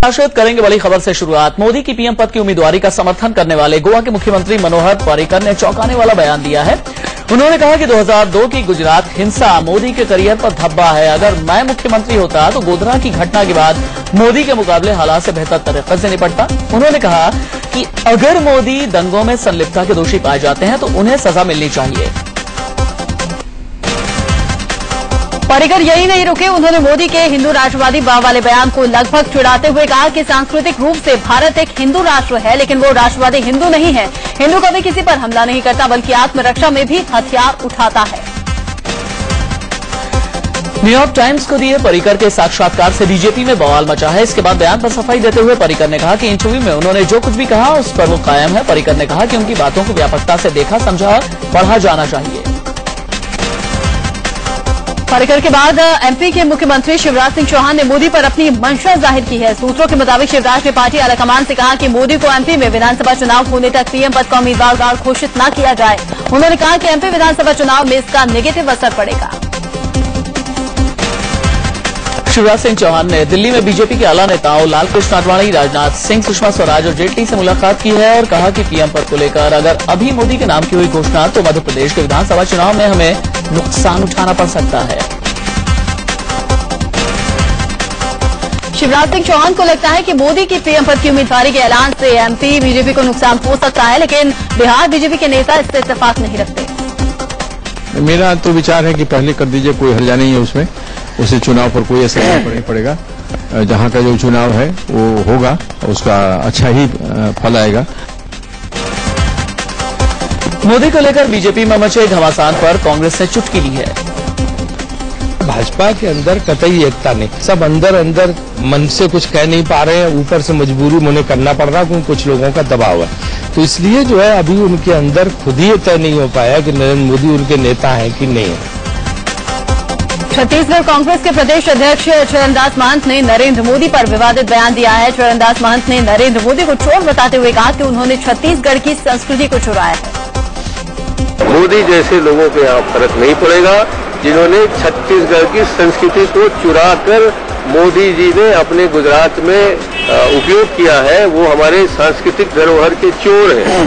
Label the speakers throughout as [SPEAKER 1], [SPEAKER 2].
[SPEAKER 1] प्रकाशित करेंगे बड़ी खबर से शुरुआत। मोदी की पीएम पद की उम्मीदवारी का समर्थन करने वाले गोवा के मुख्यमंत्री मनोहर पर्रिकर ने चौंकाने वाला बयान दिया है। उन्होंने कहा कि 2002 की गुजरात हिंसा मोदी के करियर पर धब्बा है। अगर मैं मुख्यमंत्री होता तो गोधरा की घटना के बाद मोदी के मुकाबले हालात से बेहतर तरीके से निपटता। उन्होंने कहा कि अगर मोदी दंगों में संलिप्तता के दोषी पाए जाते हैं तो उन्हें सजा मिलनी चाहिए।
[SPEAKER 2] पर्रिकर यही नहीं रुके, उन्होंने मोदी के हिंदू राष्ट्रवादी भाव वाले बयान को लगभग चिढ़ाते हुए कहा कि सांस्कृतिक रूप से भारत एक हिंदू राष्ट्र है, लेकिन वो राष्ट्रवादी हिंदू नहीं है। हिंदू कभी किसी पर हमला नहीं करता, बल्कि आत्मरक्षा में भी हथियार उठाता है।
[SPEAKER 1] न्यूयॉर्क टाइम्स को दिए पर्रिकर के साक्षात्कार से बीजेपी में बवाल मचा है। इसके बाद बयान पर सफाई देते हुए पर्रिकर ने कहा कि इंटरव्यू में उन्होंने जो कुछ भी कहा उस पर वो कायम है। पर्रिकर ने कहा कि उनकी बातों को व्यापकता से देखा, समझा, पढ़ा जाना चाहिए।
[SPEAKER 2] पर्रिकर के बाद एमपी के मुख्यमंत्री शिवराज सिंह चौहान ने मोदी पर अपनी मंशा जाहिर की है। सूत्रों के मुताबिक शिवराज ने पार्टी आलाकमान से कहा कि मोदी को एमपी में विधानसभा चुनाव होने तक पीएम पद का उम्मीदवार घोषित न किया जाए। उन्होंने कहा कि एमपी विधानसभा चुनाव में इसका नेगेटिव असर पड़ेगा।
[SPEAKER 1] शिवराज सिंह चौहान ने दिल्ली में बीजेपी के आला नेताओं लालकृष्ण आडवाणी, राजनाथ सिंह, सुषमा स्वराज और जेटली से मुलाकात की है और कहा कि पीएम पद को लेकर अगर अभी मोदी के नाम की हुई घोषणा तो मध्य प्रदेश के विधानसभा चुनाव में हमें नुकसान उठाना पड़ सकता है।
[SPEAKER 2] शिवराज सिंह चौहान को लगता है कि मोदी की पीएम पद की उम्मीदवारी के ऐलान से एमपी बीजेपी को नुकसान हो सकता है, लेकिन बिहार बीजेपी के नेता इससे इत्तेफाक नहीं रखते।
[SPEAKER 3] मेरा तो विचार है कि पहले कर दीजिए, कोई हर्जा नहीं है उसमें, उसे चुनाव पर कोई असर नहीं पड़ेगा। जहां का जो चुनाव है वो होगा, उसका अच्छा ही फल आएगा।
[SPEAKER 1] मोदी को लेकर बीजेपी में मचे घमासान पर कांग्रेस ने चुटकी ली है।
[SPEAKER 4] भाजपा के अंदर कतई एकता नहीं, सब अंदर अंदर मन से कुछ कह नहीं पा रहे हैं, ऊपर से मजबूरी में उन्हें करना पड़ रहा है क्योंकि कुछ लोगों का दबाव है। तो इसलिए जो है अभी उनके अंदर खुद ही तय नहीं हो पाया कि नरेंद्र मोदी उनके नेता हैं कि नहीं है।
[SPEAKER 2] छत्तीसगढ़ कांग्रेस के प्रदेश अध्यक्ष चरणदास महंत ने नरेंद्र मोदी पर विवादित बयान दिया है। चरणदास महंत ने नरेंद्र मोदी को चोर बताते हुए कहा कि उन्होंने छत्तीसगढ़ की संस्कृति को चुराया है।
[SPEAKER 5] मोदी जैसे लोगों को यहाँ फर्क नहीं पड़ेगा जिन्होंने छत्तीसगढ़ की संस्कृति को चुराकर मोदी जी ने अपने गुजरात में उपयोग किया है। वो हमारे सांस्कृतिक धरोहर के चोर हैं।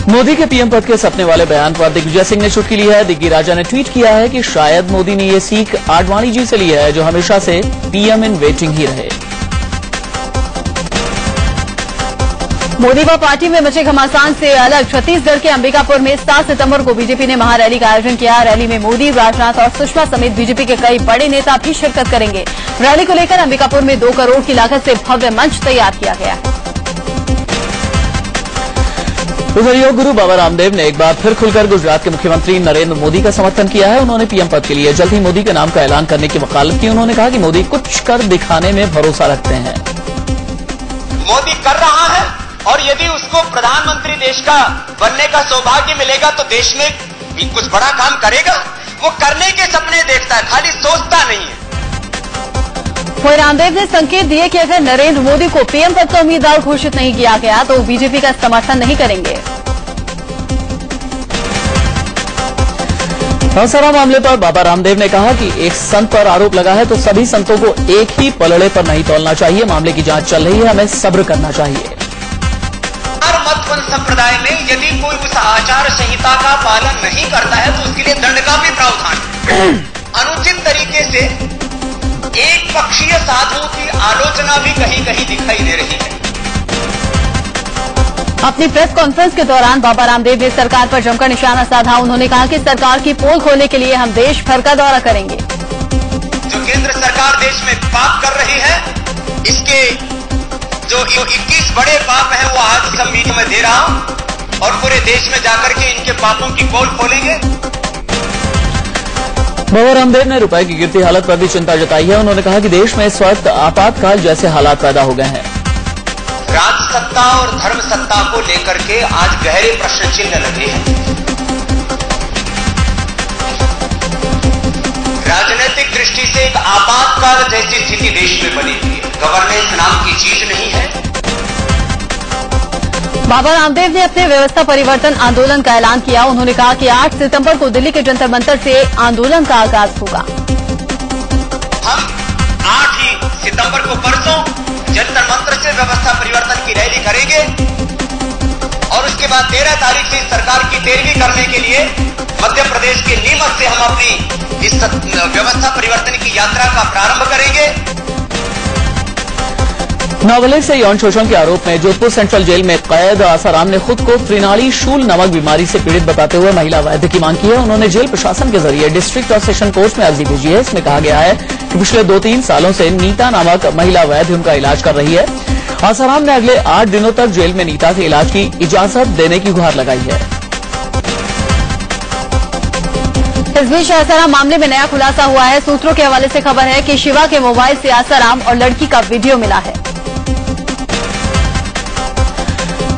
[SPEAKER 1] मोदी के पीएम पद के सपने वाले बयान पर दिग्विजय सिंह ने चुटकी ली है। दिग्गी राजा ने ट्वीट किया है कि शायद मोदी ने ये सीख आडवाणी जी से ली है, जो हमेशा से पीएम इन वेटिंग ही रहे।
[SPEAKER 2] मोदी व पार्टी में मचे घमासान से अलग छत्तीसगढ़ के अंबिकापुर में 7 सितंबर को बीजेपी ने महारैली का आयोजन किया। रैली में मोदी, राजनाथ और सुषमा समेत बीजेपी के कई बड़े नेता भी शिरकत करेंगे। रैली को लेकर अंबिकापुर में 2 करोड़ की लागत से भव्य मंच तैयार किया गया है।
[SPEAKER 1] उधर योग गुरु बाबा रामदेव ने एक बार फिर खुलकर गुजरात के मुख्यमंत्री नरेंद्र मोदी का समर्थन किया है। उन्होंने पीएम पद के लिए जल्द ही मोदी के नाम का ऐलान करने की वकालत की। उन्होंने कहा कि मोदी कुछ कर दिखाने में भरोसा रखते हैं।
[SPEAKER 6] मोदी कर रहा है और यदि उसको प्रधानमंत्री देश का बनने का सौभाग्य मिलेगा तो देश में भी कुछ बड़ा काम करेगा। वो करने के सपने देखता है, खाली सोचता नहीं है।
[SPEAKER 2] वहीं रामदेव ने संकेत दिए कि अगर नरेंद्र मोदी को पीएम पद का उम्मीदवार घोषित नहीं किया गया तो बीजेपी का समर्थन नहीं करेंगे।
[SPEAKER 1] हंसराज मामले पर बाबा रामदेव ने कहा कि एक संत पर आरोप लगा है तो सभी संतों को एक ही पलड़े पर नहीं तौलना चाहिए। मामले की जांच चल रही है, हमें सब्र करना चाहिए।
[SPEAKER 6] मत संप्रदाय में यदि कोई उस आचार संहिता का पालन नहीं करता है तो उसके लिए दंड का भी प्रावधान है। अनुचित तरीके से एक पक्षीय साधुओं की आलोचना भी कहीं कहीं दिखाई दे रही है।
[SPEAKER 2] अपनी प्रेस कॉन्फ्रेंस के दौरान बाबा रामदेव ने सरकार पर जमकर निशाना साधा। उन्होंने कहा कि सरकार की पोल खोलने के लिए हम देश भर का दौरा करेंगे।
[SPEAKER 6] जो केंद्र सरकार देश में पाप कर रही है, इसके जो 21 बड़े पाप हैं वो आज सब मीडिया में दे रहा हूं और पूरे देश में जाकर के इनके पापों की पोल खोलेंगे।
[SPEAKER 1] बाबा रामदेव ने रुपए की गिरती हालत पर भी चिंता जताई है। उन्होंने कहा कि देश में इस वक्त आपातकाल जैसे हालात पैदा हो गए हैं।
[SPEAKER 6] राज सत्ता और धर्म सत्ता को लेकर के आज गहरे प्रश्न चिन्ह लगे हैं। राजनीतिक दृष्टि से एक आपातकाल जैसी स्थिति देश में बनी हुई है। गवर्नेंस नाम की चीज नहीं है।
[SPEAKER 2] बाबा रामदेव ने अपने व्यवस्था परिवर्तन आंदोलन का ऐलान किया। उन्होंने कहा कि 8 सितंबर को दिल्ली के जंतर मंतर से आंदोलन का आगाज होगा।
[SPEAKER 6] हम 8 ही सितंबर करेंगे और उसके बाद 13 तारीख से इस सरकार की पैरवी करने के लिए मध्य प्रदेश के नीमच से हम अपनी इस व्यवस्था परिवर्तन की यात्रा का प्रारंभ करेंगे।
[SPEAKER 1] नाबालिग से यौन शोषण के आरोप में जोधपुर सेंट्रल जेल में कैद आसाराम ने खुद को त्रिनाली शूल नामक बीमारी से पीड़ित बताते हुए महिला वैद्य की मांग की है। उन्होंने जेल प्रशासन के जरिए डिस्ट्रिक्ट और सेशन कोर्ट में अर्जी भेजी है। इसमें कहा गया है कि पिछले 2-3 सालों से नीता नामक महिला वैद्य उनका इलाज कर रही है। आसाराम ने अगले 8 दिनों तक जेल में नीता के इलाज की इजाजत देने की गुहार लगाई है।
[SPEAKER 2] इस बीच आसाराम मामले में नया खुलासा हुआ है। सूत्रों के हवाले से खबर है कि शिवा के मोबाइल से आसाराम और लड़की का वीडियो मिला है।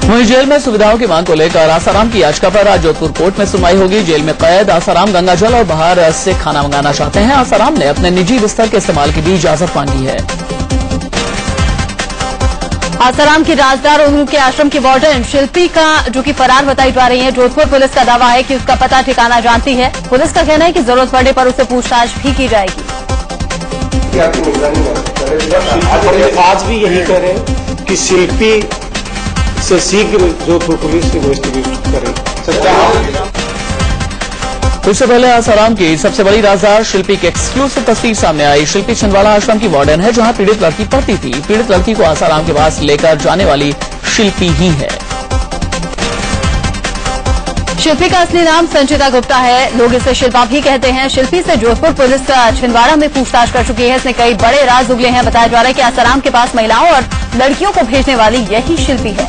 [SPEAKER 1] वहीं जेल में सुविधाओं की मांग को लेकर आसाराम की याचिका पर आज जोधपुर कोर्ट में सुनवाई होगी। जेल में कैद आसाराम गंगाजल और बाहर से खाना मंगाना चाहते हैं। आसाराम ने अपने निजी बिस्तर के इस्तेमाल की भी इजाजत मांगी है।
[SPEAKER 2] आसाराम की राजदार और उनके आश्रम की वार्डन शिल्पी का जो कि फरार बताई जा रही है। जोधपुर पुलिस का दावा है कि उसका पता ठिकाना जानती है। पुलिस का कहना है कि जरूरत पड़ने पर उससे पूछताछ भी की जाएगी।
[SPEAKER 7] आज भी यही कह रहे हैं कि शिल्पी से शीघ्र जोधपुर पुलिस इन्वेस्टिगेट करे।
[SPEAKER 1] इससे पहले आसाराम की सबसे बड़ी राजदार शिल्पी की एक्सक्लूसिव तस्वीर सामने आई। शिल्पी छिंदवाड़ा आश्रम की वार्डन है, जहां पीड़ित लड़की पढ़ती थी। पीड़ित लड़की को आसाराम के पास लेकर जाने वाली शिल्पी ही है।
[SPEAKER 2] शिल्पी का असली नाम संचिता गुप्ता है। लोग इसे शिल्पा भी कहते हैं। शिल्पी से जोधपुर पुलिस छिंदवाड़ा में पूछताछ कर चुकी है। इसने कई बड़े राज उगले हैं। बताया जा रहा है कि आसाराम के पास महिलाओं और लड़कियों को भेजने वाली यही शिल्पी है।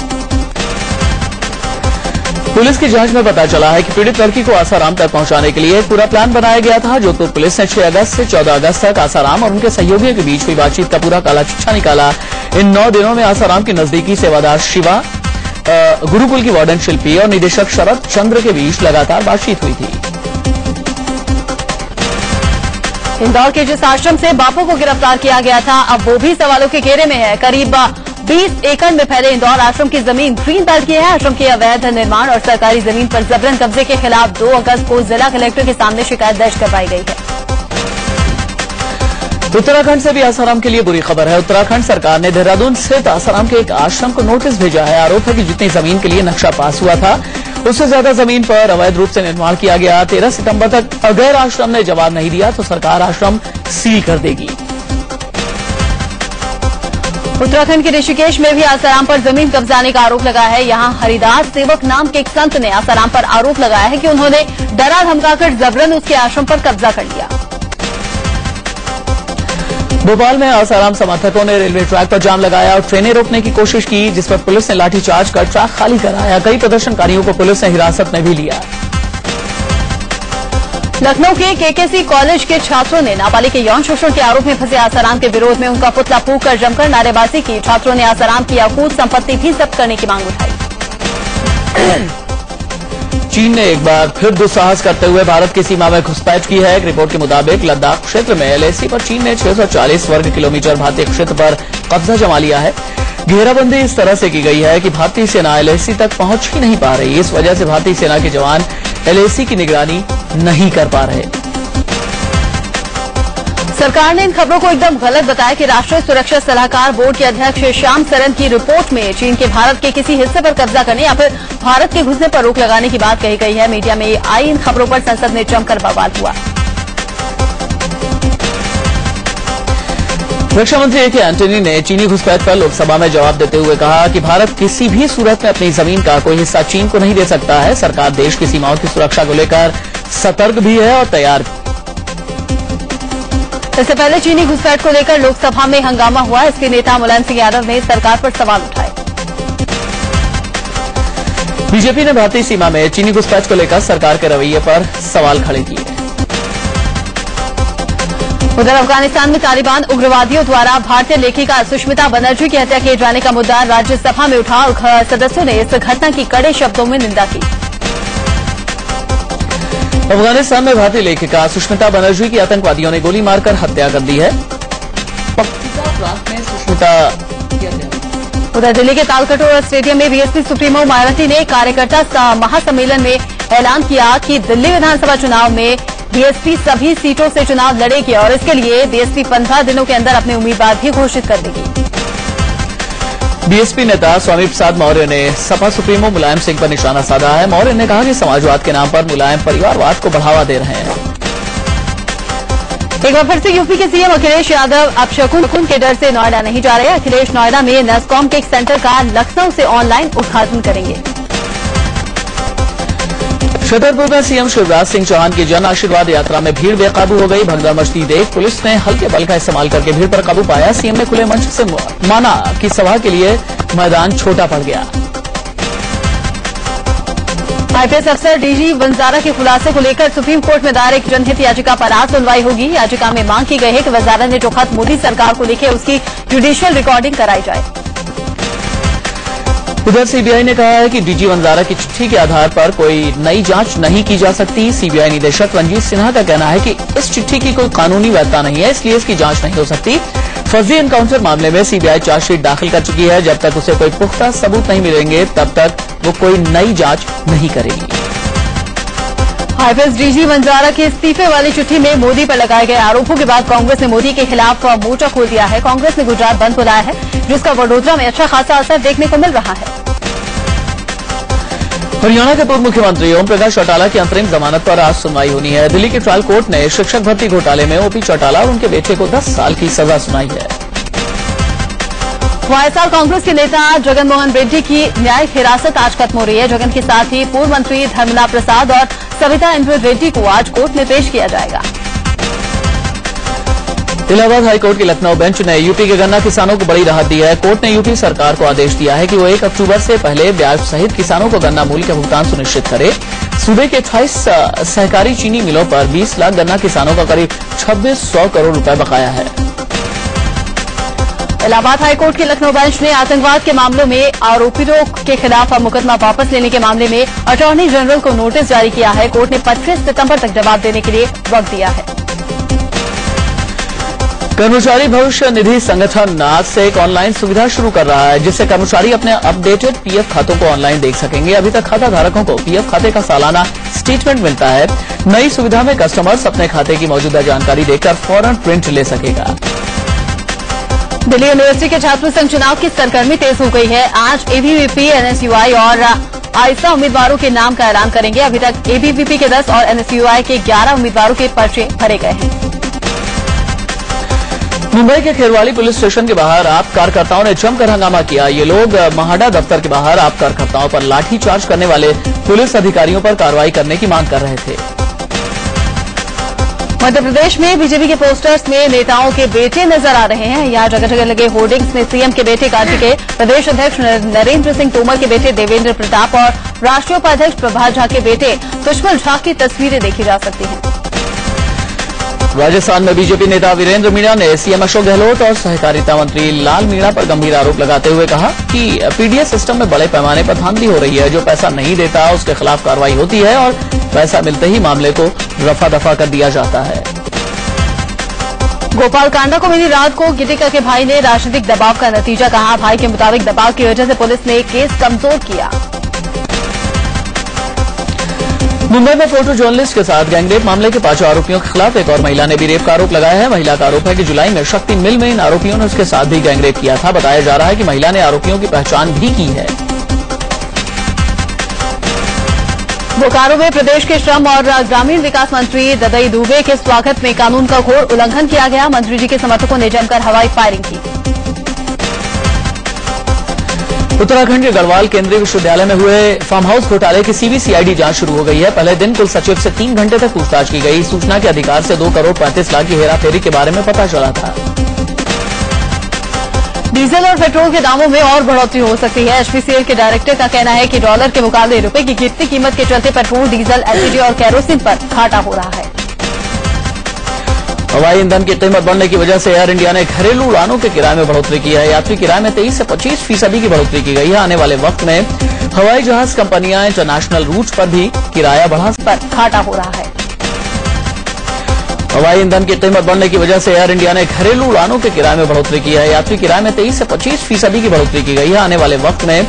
[SPEAKER 1] पुलिस की जांच में पता चला है कि पीड़ित लड़की को आसाराम तक पहुंचाने के लिए एक पूरा प्लान बनाया गया था। जोधपुर पुलिस ने 6 अगस्त से 14 अगस्त तक आसाराम और उनके सहयोगियों के बीच हुई बातचीत का पूरा काला चिट्ठा निकाला। इन 9 दिनों में आसाराम की नजदीकी सेवादार शिवा, गुरुकुल की वार्डन शिल्पी और निदेशक शरद चंद्र के बीच लगातार बातचीत हुई थी।
[SPEAKER 2] इंदौर के जिस आश्रम से बापू को गिरफ्तार किया गया था, अब वो भी सवालों के घेरे में है। करीब 20 एकड़ में फैले इंदौर आश्रम की जमीन ग्रीन बेल्ट की है। आश्रम के अवैध निर्माण और सरकारी जमीन पर जबरन कब्जे के खिलाफ 2 अगस्त को जिला कलेक्टर के सामने शिकायत दर्ज करवाई गई है।
[SPEAKER 1] उत्तराखंड से भी आसाराम के लिए बुरी खबर है। उत्तराखंड सरकार ने देहरादून स्थित आसाराम के एक आश्रम को नोटिस भेजा है। आरोप है कि जितनी जमीन के लिए नक्शा पास हुआ था, उससे ज्यादा जमीन पर अवैध रूप से निर्माण किया गया। 13 सितंबर तक अगर आश्रम ने जवाब नहीं दिया तो सरकार आश्रम सील कर देगी।
[SPEAKER 2] उत्तराखंड के ऋषिकेश में भी आसाराम पर जमीन कब्जाने का आरोप लगा है। यहां हरिदास सेवक नाम के एक संत ने आसाराम पर आरोप लगाया है कि उन्होंने डरा धमकाकर जबरन उसके आश्रम पर कब्जा कर लिया।
[SPEAKER 1] भोपाल में आसाराम समर्थकों ने रेलवे ट्रैक पर जाम लगाया और ट्रेनें रोकने की कोशिश की, जिस पर पुलिस ने लाठीचार्ज कर ट्रैक खाली कराया। कई प्रदर्शनकारियों को पुलिस ने हिरासत में भी लिया।
[SPEAKER 2] लखनऊ के केकेसी कॉलेज के छात्रों ने नाबालिग के यौन शोषण के आरोप में फंसे आसाराम के विरोध में उनका पुतला फूंककर जमकर नारेबाजी की। छात्रों ने आसाराम की अकूत संपत्ति भी जब्त करने की मांग उठाई।
[SPEAKER 1] चीन ने एक बार फिर दुस्साहस करते हुए भारत की सीमा में घुसपैठ की है। एक रिपोर्ट के मुताबिक लद्दाख क्षेत्र में LAC पर चीन ने 640 वर्ग किलोमीटर भारतीय क्षेत्र पर कब्जा जमा लिया है। घेराबंदी इस तरह से की गई है कि भारतीय सेना LAC तक पहुंच ही नहीं पा रही। इस वजह से भारतीय सेना के जवान LAC की निगरानी नहीं कर पा रहे।
[SPEAKER 2] सरकार ने इन खबरों को एकदम गलत बताया कि राष्ट्रीय सुरक्षा सलाहकार बोर्ड के अध्यक्ष श्याम सरन की रिपोर्ट में चीन के भारत के किसी हिस्से पर कब्जा करने या फिर भारत के घुसने पर रोक लगाने की बात कही गई है। मीडिया में आई इन खबरों पर संसद में जमकर बवाल हुआ।
[SPEAKER 1] रक्षा मंत्री A.K. एंटनी ने चीनी घुसपैठ पर लोकसभा में जवाब देते हुए कहा कि भारत किसी भी सूरत में अपनी जमीन का कोई हिस्सा चीन को नहीं दे सकता है। सरकार देश की सीमाओं की सुरक्षा को लेकर सतर्क भी है और तैयार भी।
[SPEAKER 2] इससे पहले चीनी घुसपैठ को लेकर लोकसभा में हंगामा हुआ। इसके नेता मुलायम सिंह यादव ने सरकार पर सवाल उठाए।
[SPEAKER 1] बीजेपी ने भारतीय सीमा में चीनी घुसपैठ को लेकर सरकार के रवैये पर सवाल खड़े किए।
[SPEAKER 2] उधर अफगानिस्तान में तालिबान उग्रवादियों द्वारा भारतीय लेखिका सुष्मिता बनर्जी की हत्या किए जाने का मुद्दा राज्यसभा में उठा और सदस्यों ने इस घटना की कड़े शब्दों में निंदा की।
[SPEAKER 1] अफगानिस्तान में भारतीय लेखिका सुष्मिता बनर्जी की आतंकवादियों ने गोली मारकर हत्या कर दी है। पक्तिका प्रांत में सुष्मिता
[SPEAKER 2] उधर दिल्ली के तालकटोरा स्टेडियम में बीएसपी सुप्रीमो मायावती ने कार्यकर्ता महासम्मेलन में ऐलान किया कि दिल्ली विधानसभा चुनाव में बीएसपी सभी सीटों से चुनाव लड़ेगी और इसके लिए बीएसपी 15 दिनों के अंदर अपने उम्मीदवार भी घोषित कर देगी।
[SPEAKER 1] बीएसपी नेता स्वामी प्रसाद मौर्य ने सपा सुप्रीमो मुलायम सिंह पर निशाना साधा है। मौर्य ने कहा कि समाजवाद के नाम पर मुलायम परिवारवाद को बढ़ावा दे रहे हैं।
[SPEAKER 2] एक बार फिर से यूपी के सीएम अखिलेश यादव अब शकुन के डर से नोएडा नहीं जा रहे। अखिलेश नोएडा में नैस्कॉम के एक सेंटर का लखनऊ से ऑनलाइन उद्घाटन करेंगे।
[SPEAKER 1] छतरपुर में सीएम शिवराज सिंह चौहान की जन आशीर्वाद यात्रा में भीड़ बेकाबू हो गई। भगदड़ मचती देख पुलिस ने हल्के बल का इस्तेमाल करके भीड़ पर काबू पाया। सीएम ने खुले मंच से माना कि सभा के लिए मैदान छोटा पड़ गया।
[SPEAKER 2] आईपीएस अफसर डीजी वंजारा के खुलासे को लेकर सुप्रीम कोर्ट में दायर एक जनहित याचिका पर आज सुनवाई होगी। याचिका में मांग की गई है कि वंजारा ने जो खत मोदी सरकार को लिखे उसकी जुडिशियल रिकॉर्डिंग कराई जाए।
[SPEAKER 1] उधर सीबीआई ने कहा है कि डीजी वंजारा की चिट्ठी के आधार पर कोई नई जांच नहीं की जा सकती। सीबीआई निदेशक रंजीत सिन्हा का कहना है कि इस चिट्ठी की कोई कानूनी वैधता नहीं है, इसलिए इसकी जांच नहीं हो सकती। फर्जी एनकाउंटर मामले में सीबीआई चार्जशीट दाखिल कर चुकी है। जब तक उसे कोई पुख्ता सबूत नहीं मिलेंगे तब तक वो कोई नई जांच नहीं करेगी।
[SPEAKER 2] आईपीएस डीजी वंजारा के इस्तीफे वाली चिट्ठी में मोदी पर लगाए गए आरोपों के बाद कांग्रेस ने मोदी के खिलाफ मोर्चा खोल दिया है। कांग्रेस ने गुजरात बंद बुलाया है, जिसका वडोदरा में अच्छा खासा असर देखने को मिल रहा है।
[SPEAKER 1] हरियाणा के पूर्व मुख्यमंत्री ओम प्रकाश चौटाला की अंतरिम जमानत पर आज सुनवाई होनी है। दिल्ली के ट्रायल कोर्ट ने शिक्षक भर्ती घोटाले में ओपी चौटाला और उनके बेटे को 10 साल की सजा सुनाई है।
[SPEAKER 2] वाईएसआर कांग्रेस के नेता जगन मोहन रेड्डी की न्यायिक हिरासत आज खत्म हो रही है। जगन के साथ ही पूर्व मंत्री धर्मला प्रसाद और सविता इंद्र रेड्डी को आज कोर्ट में पेश किया जाएगा।
[SPEAKER 1] इलाहाबाद हाईकोर्ट की लखनऊ बेंच ने यूपी के गन्ना किसानों को बड़ी राहत दी है। कोर्ट ने यूपी सरकार को आदेश दिया है कि वो 1 अक्टूबर से पहले ब्याज सहित किसानों को गन्ना मूल्य का भुगतान सुनिश्चित करे। सूबे के 28 सहकारी चीनी मिलों पर 20 लाख गन्ना किसानों का करीब 2600 करोड़ रुपए बकाया है।
[SPEAKER 2] इलाहाबाद हाईकोर्ट की लखनऊ बेंच ने आतंकवाद के मामलों में आरोपियों के खिलाफ मुकदमा वापस लेने के मामले में अटॉर्नी जनरल को नोटिस जारी किया है। कोर्ट ने 25 सितंबर तक जवाब देने के लिए वक्त दिया है।
[SPEAKER 1] कर्मचारी भविष्य निधि संगठन आज से एक ऑनलाइन सुविधा शुरू कर रहा है, जिससे कर्मचारी अपने अपडेटेड पीएफ खातों को ऑनलाइन देख सकेंगे। अभी तक खाता धारकों को पीएफ खाते का सालाना स्टेटमेंट मिलता है। नई सुविधा में कस्टमर्स अपने खाते की मौजूदा जानकारी देखकर फौरन प्रिंट ले सकेगा।
[SPEAKER 2] दिल्ली यूनिवर्सिटी के छात्र संघ चुनाव की सरगर्मी तेज हो गई है। आज एबीवीपी, एनएसयूआई और आइसा उम्मीदवारों के नाम का ऐलान करेंगे। अभी तक एबीवीपी के 10 और एनएसयूआई के 11 उम्मीदवारों के पर्चे भरे गए हैं।
[SPEAKER 1] मुंबई के खेरवाली पुलिस स्टेशन के बाहर आप कार्यकर्ताओं ने जमकर हंगामा किया। ये लोग महाडा दफ्तर के बाहर आप कार्यकर्ताओं पर लाठीचार्ज करने वाले पुलिस अधिकारियों पर कार्रवाई करने की मांग कर रहे थे।
[SPEAKER 2] मध्य प्रदेश में बीजेपी के पोस्टर्स में नेताओं के बेटे नजर आ रहे हैं। यहाँ जगह जगह लगे होर्डिंग्स में सीएम के बेटे कार्तिकेय, प्रदेश अध्यक्ष नरेंद्र सिंह तोमर के बेटे देवेंद्र प्रताप और राष्ट्रीय उपाध्यक्ष प्रभात झा के बेटे सुषमल झा की तस्वीरें देखी जा सकती हैं।
[SPEAKER 1] राजस्थान में बीजेपी नेता वीरेंद्र मीणा ने सीएम अशोक गहलोत और सहकारिता मंत्री लाल मीणा पर गंभीर आरोप लगाते हुए कहा कि पीडीएस सिस्टम में बड़े पैमाने पर धांधली हो रही है। जो पैसा नहीं देता उसके खिलाफ कार्रवाई होती है और पैसा मिलते ही मामले को रफा दफा कर दिया जाता है।
[SPEAKER 2] गोपाल कांडा को मिली रात को गीतिका के भाई ने राजनीतिक दबाव का नतीजा कहा। भाई के मुताबिक दबाव की वजह से पुलिस ने केस कमजोर किया।
[SPEAKER 1] मुंबई में फोटो जर्नलिस्ट के साथ गैंगरेप मामले के 5 आरोपियों के खिलाफ एक और महिला ने भी रेप का आरोप लगाया है। महिला का आरोप है कि जुलाई में शक्ति मिल में इन आरोपियों ने उसके साथ भी गैंगरेप किया था। बताया जा रहा है कि महिला ने आरोपियों की पहचान भी की है।
[SPEAKER 2] बोकारो में प्रदेश के श्रम और ग्रामीण विकास मंत्री ददई दुबे के स्वागत में कानून का घोर उल्लंघन किया गया। मंत्री जी के समर्थकों ने जमकर हवाई फायरिंग की।
[SPEAKER 1] उत्तराखंड के गढ़वाल केंद्रीय विश्वविद्यालय में हुए फार्म हाउस घोटाले की सीबीसीआईडी जांच शुरू हो गई है। पहले दिन कुल सचिव से 3 घंटे तक पूछताछ की गई। सूचना के अधिकार से 2 करोड़ 35 लाख की हेराफेरी के बारे में पता चला था।
[SPEAKER 2] डीजल और पेट्रोल के दामों में और बढ़ोतरी हो सकती है। एचपीसीएल के डायरेक्टर का कहना है कि डॉलर के मुकाबले रुपए की गिरती कीमत के चलते पेट्रोल, डीजल, एलपीजी और केरोसिन पर घाटा हो रहा है।
[SPEAKER 1] हवाई ईंधन की कीमत बढ़ने की वजह से एयर इंडिया ने घरेलू उड़ानों के किराए में बढ़ोतरी की है। यात्री किराए में 23 से 25% की बढ़ोतरी की गई है। आने वाले वक्त में हवाई जहाज कंपनियां इंटरनेशनल रूट पर भी किराया बढ़ा
[SPEAKER 2] पर घाटा हो रहा है।
[SPEAKER 1] हवाई ईंधन की कीमत बढ़ने की वजह से एयर इंडिया ने घरेलू उड़ानों के किराए में बढ़ोतरी की है। यात्री किराए में 23 से 25% की बढ़ोतरी की गई है। आने वाले वक्त में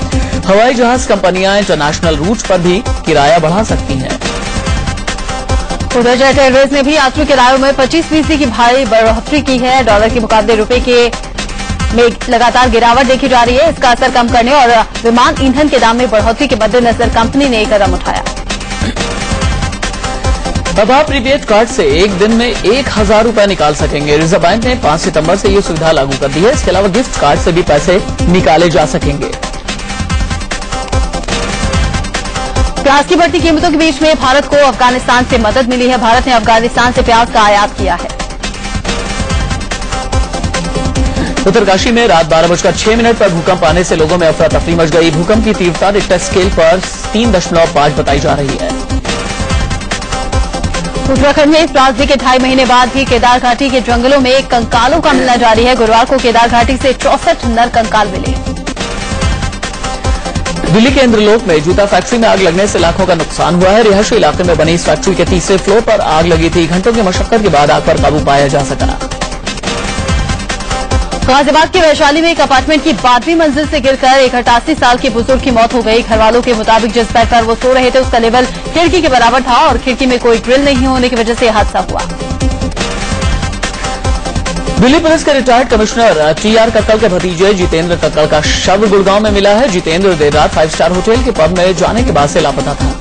[SPEAKER 1] हवाई जहाज कंपनियां इंटरनेशनल रूट पर भी किराया बढ़ा सकती हैं।
[SPEAKER 2] उधर जेट एयरवेज ने भी यात्री किरायों में 25% की भारी बढ़ोतरी की है। डॉलर के मुकाबले रुपए के में लगातार गिरावट देखी जा रही है। इसका असर कम करने और विमान ईंधन के दाम में बढ़ोतरी के मद्देनजर कंपनी ने एक कदम उठाया।
[SPEAKER 1] अब आप प्रीपेड कार्ड से एक दिन में 1000 रुपए निकाल सकेंगे। रिजर्व बैंक ने 5 सितंबर से ये सुविधा लागू कर दी है। इसके अलावा गिफ्ट कार्ड से भी पैसे निकाले जा सकेंगे।
[SPEAKER 2] प्याज की बढ़ती कीमतों के बीच में भारत को अफगानिस्तान से मदद मिली है। भारत ने अफगानिस्तान से प्याज का आयात किया है।
[SPEAKER 1] उत्तरकाशी में रात 12:06 पर भूकंप आने से लोगों में अफरा तफरी मच गई। भूकंप की तीव्रता रिक्टर स्केल पर 3.5 बताई जा रही है।
[SPEAKER 2] उत्तराखंड में इस त्रासदी के 2.5 महीने बाद भी केदार घाटी के जंगलों में कंकालों का मिलना जारी है। गुरुवार को केदार घाटी से 64 नर कंकाल मिले।
[SPEAKER 1] दिल्ली के इंद्रलोक में जूता फैक्ट्री में आग लगने से लाखों का नुकसान हुआ है। रिहायशी इलाके में बनी इस फैक्ट्री के तीसरे फ्लोर पर आग लगी थी। घंटों की मशक्कत के बाद आग पर काबू पाया जा सका।
[SPEAKER 2] गाजियाबाद के वैशाली में एक अपार्टमेंट की 12वीं मंजिल से गिरकर एक 88 साल के बुजुर्ग की मौत हो गई। घरवालों के मुताबिक जिस बेड पर वो सो रहे थे उसका लेवल खिड़की के बराबर था और खिड़की में कोई ग्रिल नहीं होने की वजह से हादसा हुआ।
[SPEAKER 1] दिल्ली पुलिस के रिटायर्ड कमिश्नर TR कक्कड़ के भतीजे जितेंद्र कक्कड़ का शव गुड़गांव में मिला है। जितेंद्र देर रात 5 स्टार होटल के पब में जाने के बाद से लापता था।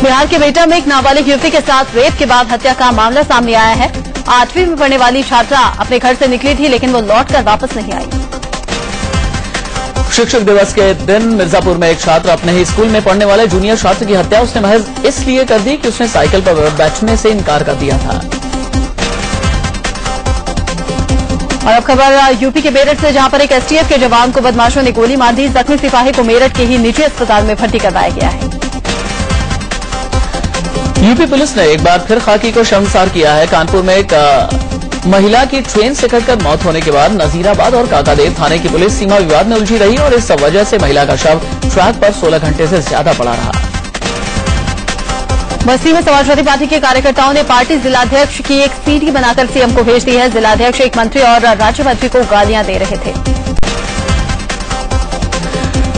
[SPEAKER 2] बिहार के बेटा में एक नाबालिग युवती के साथ रेप के बाद हत्या का मामला सामने आया है। 8वीं में पढ़ने वाली छात्रा अपने घर से निकली थी लेकिन वो लौटकर वापस नहीं आई।
[SPEAKER 1] शिक्षक दिवस के दिन मिर्जापुर में एक छात्र अपने ही स्कूल में पढ़ने वाले जूनियर छात्र की हत्या उसने महज इसलिए कर दी कि उसने साइकिल पर बैठने से इनकार कर दिया था।
[SPEAKER 2] और अब खबर यूपी के मेरठ से, जहां पर एक STF के जवान को बदमाशों ने गोली मार दी। जख्मी सिपाही को मेरठ के ही निजी अस्पताल में भर्ती करवाया गया है।
[SPEAKER 1] यूपी पुलिस ने एक बार फिर खाकी को शर्मसार किया है। कानपुर में एक महिला की ट्रेन से कटकर मौत होने के बाद नजीराबाद और काकादेव थाने की पुलिस सीमा विवाद में उलझी रही और इस वजह से महिला का शव ट्रैक पर 16 घंटे से ज्यादा पड़ा रहा।
[SPEAKER 2] बस्ती में समाजवादी पार्टी के कार्यकर्ताओं ने पार्टी जिलाध्यक्ष की एक सीडी बनाकर सीएम को भेज दी है। जिलाध्यक्ष एक मंत्री और राज्य मंत्री को गालियां दे रहे थे।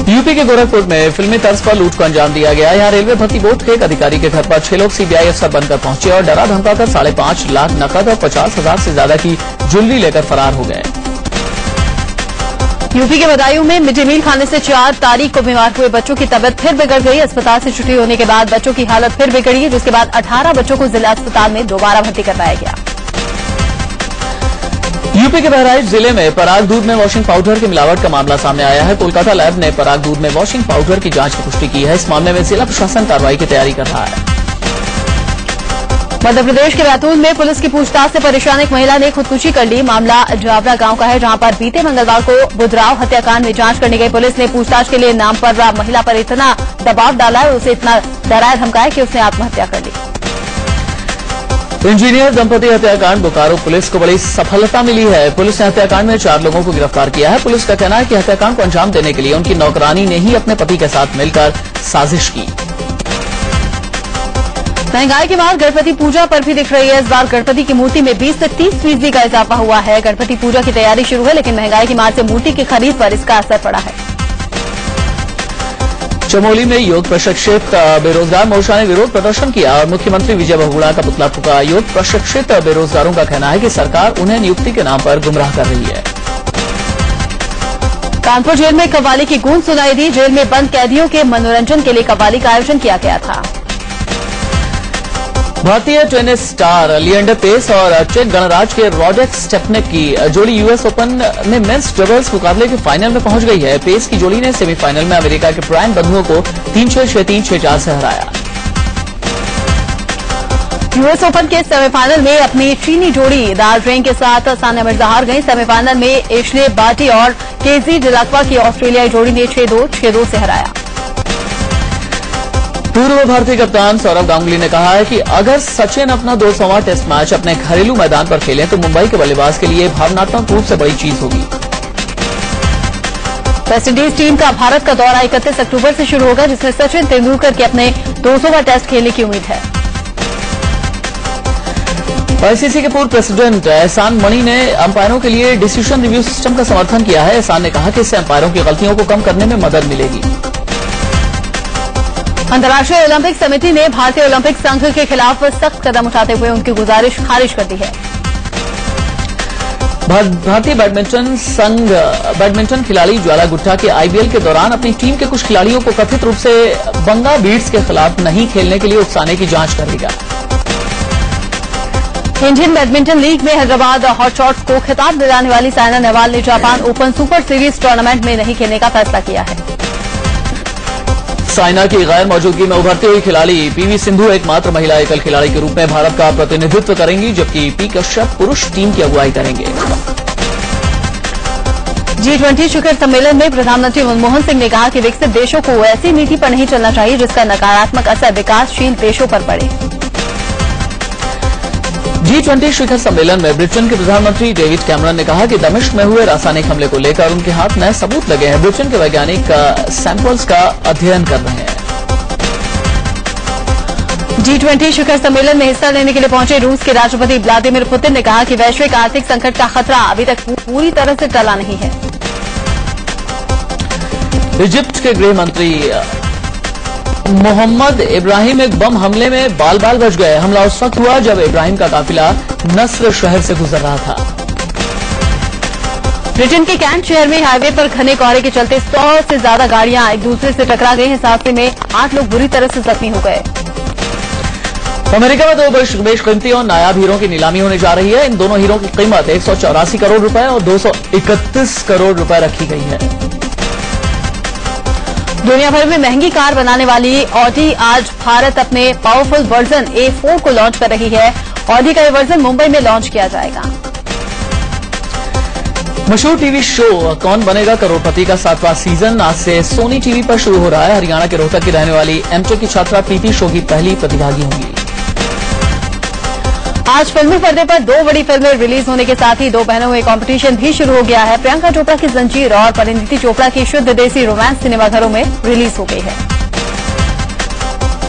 [SPEAKER 1] यूपी के गोरखपुर में फिल्मी तर्ज पर लूट को अंजाम दिया गया। यहां रेलवे भर्ती बोर्ड के एक अधिकारी के घर पर 6 लोग CBI अफसर बनकर पहुंचे और डरा धमकाकर 5.5 लाख नकद और 50,000 से ज्यादा की ज्वेलरी लेकर फरार हो गए।
[SPEAKER 2] यूपी के बदायूं में मिड डे मील खाने से 4 तारीख को बीमार हुए बच्चों की तबियत फिर बिगड़ गई। अस्पताल से छुट्टी होने के बाद बच्चों की हालत फिर बिगड़ी, जिसके बाद 18 बच्चों को जिला अस्पताल में दोबारा भर्ती करवाया गया।
[SPEAKER 1] यूपी के बहराइच जिले में पराग दूध में वॉशिंग पाउडर की मिलावट का मामला सामने आया है। कोलकाता लैब ने पराग दूध में वॉशिंग पाउडर की जांच की पुष्टि की है। इस मामले में जिला प्रशासन कार्रवाई की तैयारी कर रहा है।
[SPEAKER 2] मध्य प्रदेश के बैतूल में पुलिस की पूछताछ से परेशान एक महिला ने खुदकुशी कर ली। मामला जावरा गांव का है, जहां पर बीते मंगलवार को बुधराव हत्याकांड में जांच करने गई पुलिस ने पूछताछ के लिए नाम पर महिला पर इतना दबाव डाला और उसे इतना डराया धमकाया कि उसने आत्महत्या कर ली।
[SPEAKER 1] इंजीनियर दंपति हत्याकांड बोकारो पुलिस को बड़ी सफलता मिली है। पुलिस ने हत्याकांड में 4 लोगों को गिरफ्तार किया है। पुलिस का कहना है कि हत्याकांड को अंजाम देने के लिए उनकी नौकरानी ने ही अपने पति के साथ मिलकर साजिश की।
[SPEAKER 2] महंगाई की मार गणपति पूजा पर भी दिख रही है। इस बार गणपति की मूर्ति में 20 से 30% का इजाफा हुआ है। गणपति पूजा की तैयारी शुरू है, लेकिन महंगाई की मार से मूर्ति की खरीद पर इसका असर पड़ा है।
[SPEAKER 1] चमोली में योग प्रशिक्षित बेरोजगार मोर्चा ने विरोध प्रदर्शन किया और मुख्यमंत्री विजय बहुगुणा का पुतला फूका। योग प्रशिक्षित बेरोजगारों का कहना है कि सरकार उन्हें नियुक्ति के नाम पर गुमराह कर रही है।
[SPEAKER 2] कानपुर जेल में कव्वाली की गूंज सुनाई दी। जेल में बंद कैदियों के मनोरंजन के लिए कव्वाली का आयोजन किया गया था।
[SPEAKER 1] भारतीय टेनिस स्टार लिएंडर पेस और चेक गणराज्य के रॉडरिक स्टेपनिक की जोड़ी US ओपन में मेंस डबल्स मुकाबले के फाइनल में पहुंच गई है। पेस की जोड़ी ने सेमीफाइनल में अमेरिका के ब्रायन बंधुओं को 3-6, 6-3, 6-4 से हराया।
[SPEAKER 2] US ओपन के सेमीफाइनल में अपनी चीनी जोड़ी दार्जिलिंग के साथ सानिया मिर्जा हार गई। सेमीफाइनल में एशले बार्टी और केजी डिलाक्वा की ऑस्ट्रेलियाई जोड़ी ने 6-2, 6-2 से हराया।
[SPEAKER 1] पूर्व भारतीय कप्तान सौरव गांगुली ने कहा है कि अगर सचिन अपना 200वां टेस्ट मैच अपने घरेलू मैदान पर खेलें तो मुंबई के बल्लेबाज के लिए भावनात्मक रूप से बड़ी चीज होगी।
[SPEAKER 2] वेस्टइंडीज टीम का भारत का दौरा 31 अक्टूबर से शुरू होगा, जिसमें सचिन तेंदुलकर के अपने 200वां टेस्ट खेलने की उम्मीद है।
[SPEAKER 1] ICC के पूर्व प्रेसिडेंट एहसान मणि ने अंपायरों के लिए डिसीजन रिव्यू सिस्टम का समर्थन किया है। एहसान ने कहा कि इससे अंपायरों की गलतियों को कम करने में मदद मिलेगी। अंतर्राष्ट्रीय ओलंपिक समिति ने भारतीय ओलंपिक संघ के खिलाफ सख्त कदम उठाते हुए उनकी गुजारिश खारिज कर दी है। भारतीय बैडमिंटन खिलाड़ी ज्वाला गुट्टा के आईपीएल के दौरान अपनी टीम के कुछ खिलाड़ियों को कथित रूप से बंगा बीट्स के खिलाफ नहीं खेलने के लिए उकसाने की जांच करेगा।
[SPEAKER 2] इंडियन बैडमिंटन लीग में हैदराबाद हॉटशॉट्स को खिताब दिलाने वाली साइना नेहवाल ने Japan open super series tournament में नहीं खेलने का फैसला किया है।
[SPEAKER 1] साइना की गैर मौजूदगी में उभरती हुई खिलाड़ी पीवी सिंधु एकमात्र महिला एकल खिलाड़ी के रूप में भारत का प्रतिनिधित्व करेंगी, जबकि पी कश्यप पुरुष टीम की अगुवाई करेंगे।
[SPEAKER 2] G20 शिखर सम्मेलन में प्रधानमंत्री मनमोहन सिंह ने कहा कि विकसित देशों को ऐसी नीति पर नहीं चलना चाहिए जिसका नकारात्मक असर विकासशील देशों पर पड़े।
[SPEAKER 1] G20 शिखर सम्मेलन में ब्रिटेन के प्रधानमंत्री डेविड कैमरन ने कहा कि दमिश्क में हुए रासायनिक हमले को लेकर उनके हाथ नए सबूत लगे हैं। ब्रिटेन के वैज्ञानिक सैंपल्स का अध्ययन कर रहे हैं।
[SPEAKER 2] G20 शिखर सम्मेलन में हिस्सा लेने के लिए पहुंचे रूस के राष्ट्रपति व्लादिमीर पुतिन ने कहा कि वैश्विक आर्थिक संकट का खतरा अभी तक पूरी तरह से टला नहीं है।
[SPEAKER 1] इजिप्ट के गृह मंत्री मोहम्मद इब्राहिम एक बम हमले में बाल बाल बच गए। हमला उस वक्त हुआ जब इब्राहिम का काफिला नस्र शहर से गुजर रहा था।
[SPEAKER 2] ब्रिटेन के कैंट शहर में हाईवे पर घने कोहरे के चलते 100 से ज्यादा गाड़ियां एक दूसरे से टकरा गई। इस हादसे में 8 लोग बुरी तरह से जख्मी हो गए।
[SPEAKER 1] अमेरिका में 2 बेशकीमती और नायाब हीरों की नीलामी होने जा रही है। इन दोनों हीरों की कीमत 184 करोड़ रुपए और 231 करोड़ रुपए रखी गई है।
[SPEAKER 2] दुनिया भर में महंगी कार बनाने वाली ऑडी आज भारत अपने पावरफुल वर्जन A4 को लॉन्च कर रही है। ऑडी का ये वर्जन मुंबई में लॉन्च किया जाएगा।
[SPEAKER 1] मशहूर टीवी शो कौन बनेगा करोड़पति का 7वां सीजन आज से सोनी टीवी पर शुरू हो रहा है। हरियाणा के रोहतक की रहने वाली एमटेक की छात्रा प्रीति शो की पहली प्रतिभागी होंगी।
[SPEAKER 2] आज फिल्मी पर्दे पर 2 बड़ी फिल्में रिलीज होने के साथ ही 2 बहनों में कंपटीशन भी शुरू हो गया है। प्रियंका चोपड़ा की जंजीर और परिणीति चोपड़ा की शुद्ध देसी रोमांस सिनेमाघरों में रिलीज हो गई है।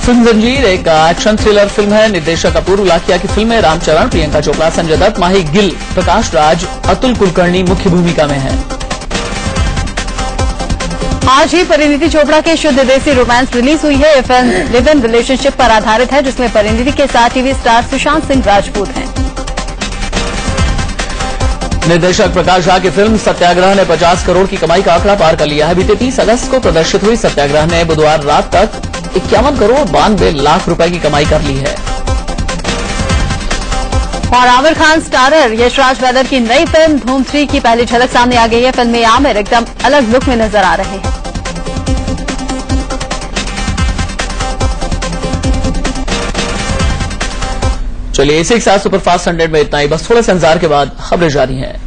[SPEAKER 1] फिल्म जंजीर एक एक्शन थ्रिलर फिल्म है। निर्देशक अपूर्व लाखिया की फिल्म में रामचरण, प्रियंका चोपड़ा, संजय दत्त, माही गिल, प्रकाश राज, अतुल कुलकर्णी मुख्य भूमिका में है।
[SPEAKER 2] आज ही परिणीति चोपड़ा की शुद्ध देसी रोमांस रिलीज हुई है। ये फिल्म लिव इन रिलेशनशिप पर आधारित है, जिसमें परिणीति के साथ टीवी स्टार सुशांत सिंह राजपूत हैं।
[SPEAKER 1] निर्देशक प्रकाश झा की फिल्म सत्याग्रह ने 50 करोड़ की कमाई का आंकड़ा पार कर लिया है। बीते 30 अगस्त को प्रदर्शित हुई सत्याग्रह ने बुधवार रात तक 51 करोड़ 92 लाख रुपए की कमाई कर ली है।
[SPEAKER 2] और आमिर खान स्टारर यशराज बैदर की नई फिल्म धूम 3 की पहली झलक सामने आ गई है। फिल्म में आमिर एकदम अलग लुक में नजर आ रहे हैं।
[SPEAKER 1] चलिए इसी के साथ सुपरफास्ट 100 में इतना ही। बस थोड़े से इंतजार के बाद खबरें जारी हैं।